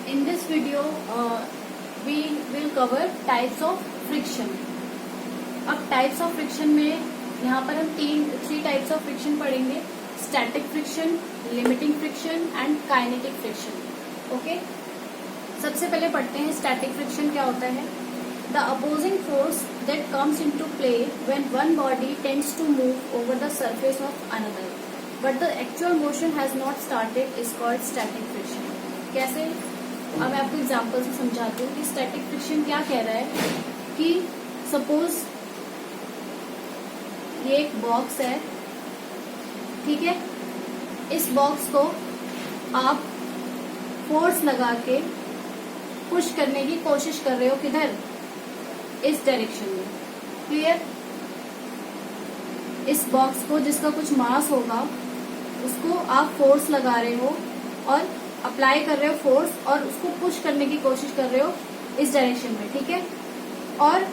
In this video, we will cover types of friction. अब types of friction में यहाँ पर हम थ्री types of friction पढ़ेंगे: static friction, limiting friction and kinetic friction. Okay? सबसे पहले पढ़ते हैं static friction क्या होता है. The opposing force that comes into play when one body tends to move over the surface of another, but the actual motion has not started is called static friction. कैसे? अब मैं आपको example से समझाती हूँ कि स्टैटिक फ्रिक्शन क्या कह रहा है. कि सपोज ये एक बॉक्स है, ठीक है. इस बॉक्स को आप फोर्स लगा के पुश करने की कोशिश कर रहे हो. किधर? इस डायरेक्शन में. क्लियर? इस बॉक्स को जिसका कुछ मास होगा उसको आप फोर्स लगा रहे हो और अप्लाई कर रहे हो फोर्स और उसको पुश करने की कोशिश कर रहे हो इस डायरेक्शन में. ठीक है. और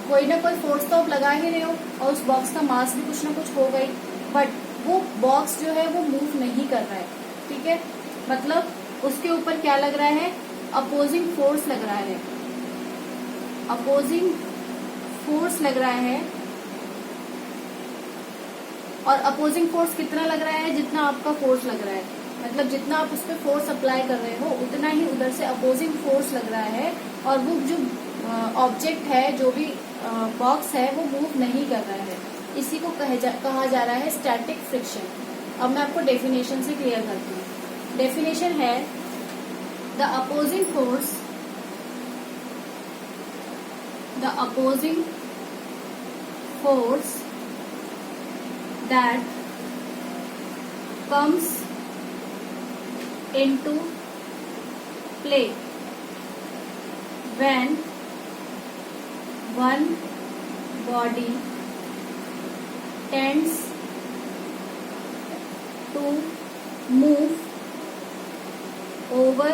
कोई ना कोई फोर्स तो आप लगा ही रहे हो और उस बॉक्स का मास भी कुछ ना कुछ होगा ही, बट वो बॉक्स जो है वो मूव नहीं कर रहा है. ठीक है. मतलब उसके ऊपर क्या लग रहा है? अपोजिंग फोर्स लग रहा है. अपोजिंग फोर्स लग रहा है. और अपोजिंग फोर्स कितना लग रहा है? जितना आपका फोर्स लग रहा है. मतलब जितना आप उस पर फोर्स अप्लाई कर रहे हो उतना ही उधर से अपोजिंग फोर्स लग रहा है और वो जो ऑब्जेक्ट है, जो भी बॉक्स है, वो मूव नहीं कर रहा है. इसी को कहा जा रहा है स्टैटिक फ्रिक्शन. अब मैं आपको डेफिनेशन से क्लियर करती हूँ. डेफिनेशन है the opposing force that comes into play when one body tends to move over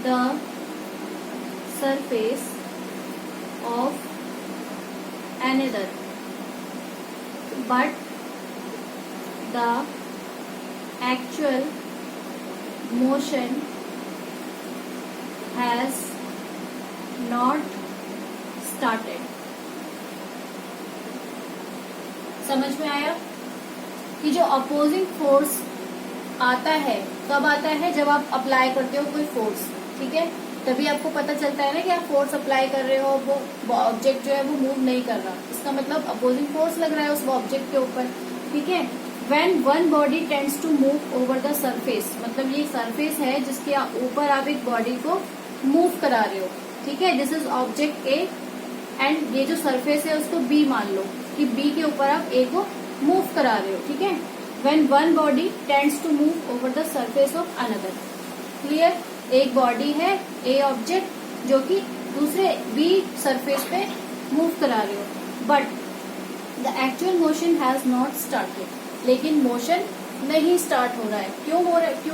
the surface of another, but the actual motion has not started. समझ में आया कि जो अपोजिंग फोर्स आता है कब आता है? जब आप अप्लाई करते हो कोई फोर्स. ठीक है. तभी आपको पता चलता है ना कि आप फोर्स अप्लाई कर रहे हो, वो ऑब्जेक्ट जो है वो मूव नहीं कर रहा. इसका मतलब अपोजिंग फोर्स लग रहा है उस ऑब्जेक्ट के ऊपर. ठीक है. When one body tends to move over the surface, मतलब ये सरफेस है जिसके ऊपर आप एक बॉडी को मूव करा रहे हो. ठीक है. This is object A and ये जो सरफेस है उसको बी मान लो कि बी के ऊपर आप ए को मूव करा रहे हो. ठीक है. When one body tends to move over the surface of another. Clear? एक बॉडी है, ए ऑब्जेक्ट, जो कि दूसरे बी सरफेस पे मूव करा रहे हो, but the actual motion has not started. लेकिन मोशन नहीं स्टार्ट हो रहा है. क्यों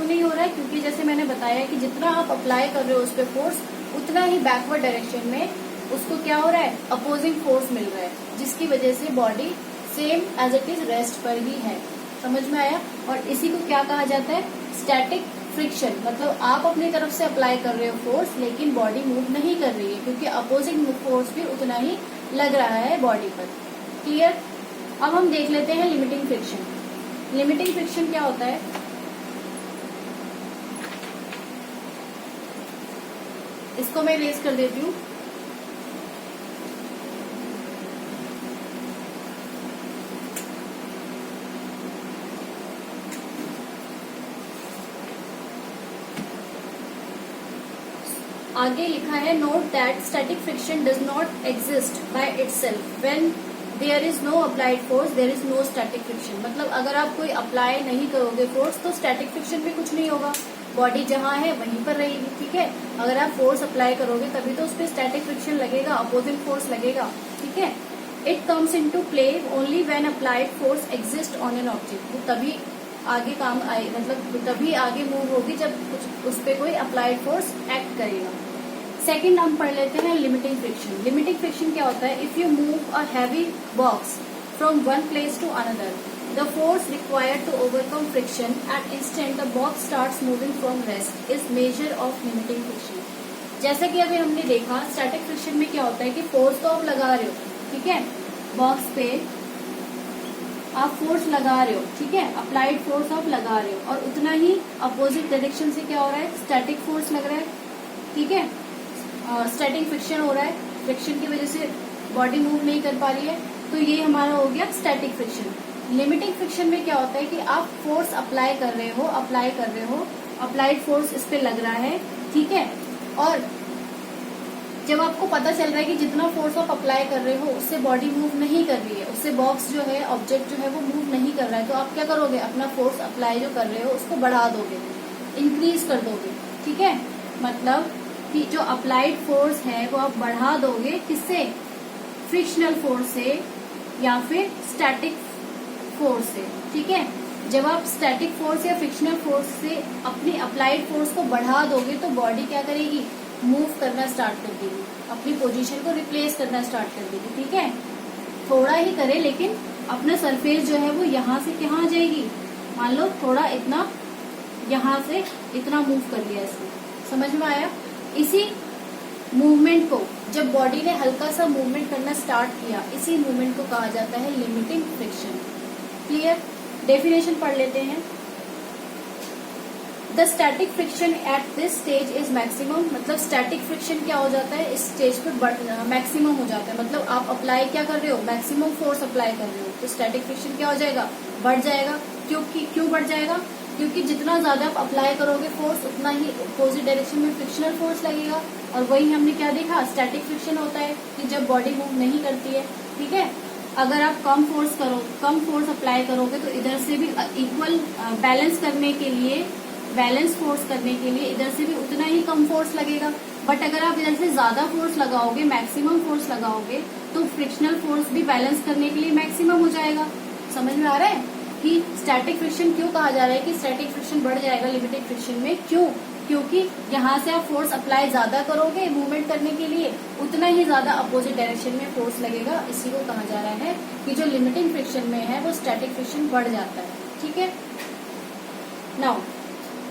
नहीं हो रहा है? क्योंकि जैसे मैंने बताया कि जितना आप अप्लाई कर रहे हो उस पर फोर्स उतना ही बैकवर्ड डायरेक्शन में उसको क्या हो रहा है? अपोजिंग फोर्स मिल रहा है, जिसकी वजह से body same as it is rest पर ही है. समझ में आया? और इसी को क्या कहा जाता है? Static friction. मतलब आप अपनी तरफ से अप्लाई कर रहे हो फोर्स लेकिन बॉडी मूव नहीं कर रही है क्योंकि अपोजिंग फोर्स भी उतना ही लग रहा है बॉडी पर. क्लियर? अब हम देख लेते हैं लिमिटिंग फ्रिक्शन. लिमिटिंग फ्रिक्शन क्या होता है? इसको मैं इरेज कर देती हूँ. आगे लिखा है note that static friction does not exist by itself when there is no applied force there is no static friction. मतलब अगर आप कोई अप्लाई नहीं करोगे फोर्स तो स्टैटिक फ्रिक्शन भी कुछ नहीं होगा. बॉडी जहां है वहीं पर रहेगी. ठीक है. अगर आप फोर्स अप्लाई करोगे तभी तो उस पर स्टैटिक फ्रिक्शन लगेगा, अपोजिंग फोर्स लगेगा. ठीक है. It comes into play only when applied force exist on an object. वो तभी आगे काम आए, मतलब तभी आगे मूव होगी जब उस पर कोई अप्लाइड फोर्स एक्ट करेगा. सेकेंड हम पढ़ लेते हैं लिमिटिंग फ्रिक्शन. लिमिटिंग फ्रिक्शन क्या होता है? If you move a heavy box from one place to another the force required to overcome friction at instant the box starts moving from rest is measure of limiting friction. जैसा कि अभी हमने देखा static friction में क्या होता है कि फोर्स तो आप लगा रहे हो, ठीक है, बॉक्स पे आप फोर्स लगा रहे हो, ठीक है, अप्लाइड फोर्स आप लगा रहे हो, और उतना ही अपोजिट डायरेक्शन से क्या हो रहा है, स्टैटिक फोर्स लग रहा है, ठीक है, स्टैटिक फ्रिक्शन हो रहा है, फ्रिक्शन की वजह से बॉडी मूव नहीं कर पा रही है, तो ये हमारा हो गया स्टैटिक फ्रिक्शन। लिमिटिंग फ्रिक्शन में क्या होता है कि आप फोर्स अप्लाई कर रहे हो, अप्लाइड फोर्स इस पे लग रहा है, ठीक है, और जब आपको पता चल रहा है कि जितना फोर्स आप अप्लाई कर रहे हो उससे बॉडी मूव नहीं कर रही है, उससे बॉक्स जो है, ऑब्जेक्ट जो है वो मूव नहीं कर रहा है, तो आप क्या करोगे, अपना फोर्स अप्लाई जो कर रहे हो उसको बढ़ा दोगे, इंक्रीज कर दोगे, ठीक है, मतलब कि जो अप्लाइड फोर्स है वो आप बढ़ा दोगे, किससे, फ्रिक्शनल फोर्स से या फिर स्टैटिक फोर्स से, ठीक है। जब आप स्टैटिक फोर्स या फ्रिक्शनल फोर्स से अपनी अप्लाइड फोर्स को बढ़ा दोगे तो बॉडी क्या करेगी, मूव करना स्टार्ट कर देगी, अपनी पोजीशन को रिप्लेस करना स्टार्ट कर देगी, ठीक है, थोड़ा ही करे लेकिन अपना सरफेस जो है वो यहाँ से कहाँ आ जाएगी, मान लो थोड़ा इतना यहाँ से इतना मूव कर लिया इसने, समझ में आया। इसी मूवमेंट को जब बॉडी ने हल्का सा मूवमेंट करना स्टार्ट किया, इसी मूवमेंट को कहा जाता है लिमिटिंग फ्रिक्शन। क्लियर, डेफिनेशन पढ़ लेते हैं। The static friction at this stage is maximum, मतलब स्टैटिक फ्रिक्शन क्या हो जाता है, इस स्टेज पे मैक्सिमम हो जाता है, मतलब आप अप्लाई क्या कर रहे हो, मैक्सिमम फोर्स अप्लाई कर रहे हो, तो स्टैटिक फ्रिक्शन क्या हो जाएगा, बढ़ जाएगा। क्यों बढ़ जाएगा, क्योंकि जितना ज्यादा आप अप्लाई करोगे फोर्स उतना ही अपोजिट डायरेक्शन में फ्रिक्शनल फोर्स लगेगा, और वही हमने क्या देखा, स्टैटिक फ्रिक्शन होता है कि जब बॉडी मूव नहीं करती है, ठीक है। अगर आप कम फोर्स अप्लाई करोगे तो इधर से भी इक्वल बैलेंस फोर्स करने के लिए इधर से भी उतना ही कम फोर्स लगेगा, बट अगर आप इधर से ज्यादा फोर्स लगाओगे, मैक्सिमम फोर्स लगाओगे, तो फ्रिक्शनल फोर्स भी बैलेंस करने के लिए मैक्सिमम हो जाएगा। समझ में आ रहा है कि स्टैटिक फ्रिक्शन क्यों कहा जा रहा है कि स्टैटिक फ्रिक्शन बढ़ जाएगा लिमिटिंग फ्रिक्शन में, क्यों, क्योंकि यहाँ से आप फोर्स अप्लाई ज्यादा करोगे मूवमेंट करने के लिए, उतना ही ज्यादा अपोजिट डायरेक्शन में फोर्स लगेगा, इसी को कहा जा रहा है कि जो लिमिटिंग फ्रिक्शन में है वो स्टैटिक फ्रिक्शन बढ़ जाता है, ठीक है। Now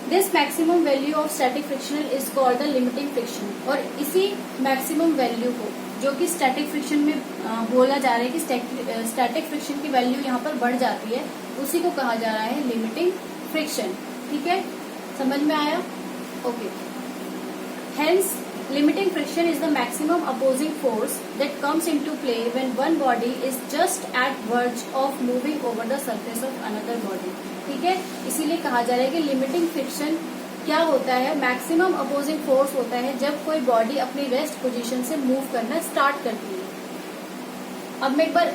this maximum value of static friction is called the limiting friction, और इसी मैक्सिमम वैल्यू को जो कि स्टैटिक फ्रिक्शन में बोला जा रहा है कि स्टैटिक फ्रिक्शन की वैल्यू यहाँ पर बढ़ जाती है, उसी को कहा जा रहा है लिमिटिंग फ्रिक्शन, ठीक है, समझ में आया, okay. Hence limiting friction is the maximum opposing force that comes into play when one body is just at verge of moving over the surface of another body, ठीक है। इसीलिए कहा जा रहा है कि लिमिटिंग फ्रिक्शन क्या होता है, मैक्सिमम अपोजिंग फोर्स होता है जब कोई बॉडी अपनी रेस्ट पोजीशन से मूव करना स्टार्ट करती है। अब मैं एक बार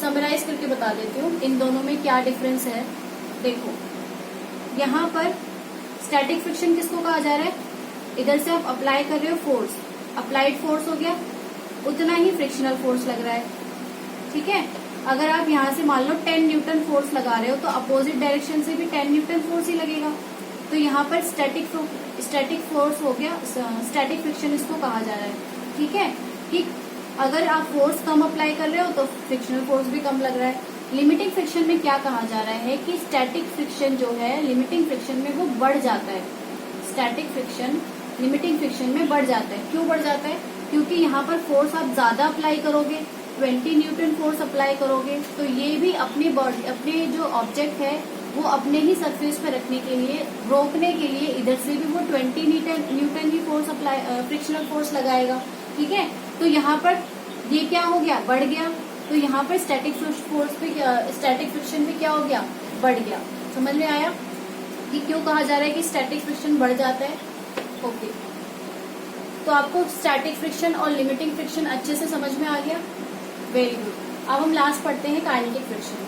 समराइज करके बता देती हूँ इन दोनों में क्या डिफरेंस है। देखो यहाँ पर स्टैटिक फ्रिक्शन किसको कहा जा रहा है, इधर से आप अप्लाई कर रहे हो फोर्स, अप्लाइड फोर्स हो गया, उतना ही फ्रिक्शनल फोर्स लग रहा है, ठीक है। अगर आप यहाँ से मान लो 10 न्यूटन फोर्स लगा रहे हो तो अपोजिट डायरेक्शन से भी 10 न्यूटन फोर्स ही लगेगा, तो यहाँ पर स्टैटिक फोर्स हो गया, स्टैटिक फ्रिक्शन इसको कहा जा रहा है, ठीक है। कि अगर आप फोर्स कम अप्लाई कर रहे हो तो फ्रिक्शनल फोर्स भी कम लग रहा है। लिमिटिंग फ्रिक्शन में क्या कहा जा रहा है कि स्टैटिक फ्रिक्शन जो है लिमिटिंग फ्रिक्शन में वो बढ़ जाता है, स्टैटिक फ्रिक्शन लिमिटिंग फ्रिक्शन में बढ़ जाता है। क्यों बढ़ जाता है, क्योंकि यहाँ पर फोर्स आप ज्यादा अप्लाई करोगे, 20 न्यूटन फोर्स अप्लाई करोगे, तो ये भी अपनी बॉडी, अपने जो ऑब्जेक्ट है वो अपने ही सरफेस पे रखने के लिए, रोकने के लिए इधर से भी वो 20 न्यूटन ही फोर्स अप्लाई, फ्रिक्शनल फोर्स लगाएगा, ठीक है। तो यहाँ पर ये क्या हो गया, बढ़ गया, तो यहाँ पर स्टैटिक फोर्स पे, स्टैटिक फ्रिक्शन भी क्या हो गया, बढ़ गया। समझ में आया कि क्यों कहा जा रहा है कि स्टैटिक फ्रिक्शन बढ़ जाता है, ओके। तो आपको स्टैटिक फ्रिक्शन और लिमिटिंग फ्रिक्शन अच्छे से समझ में आ गया, वेरी गुड। अब हम लास्ट पढ़ते हैं काइनेटिक फ्रिक्शन।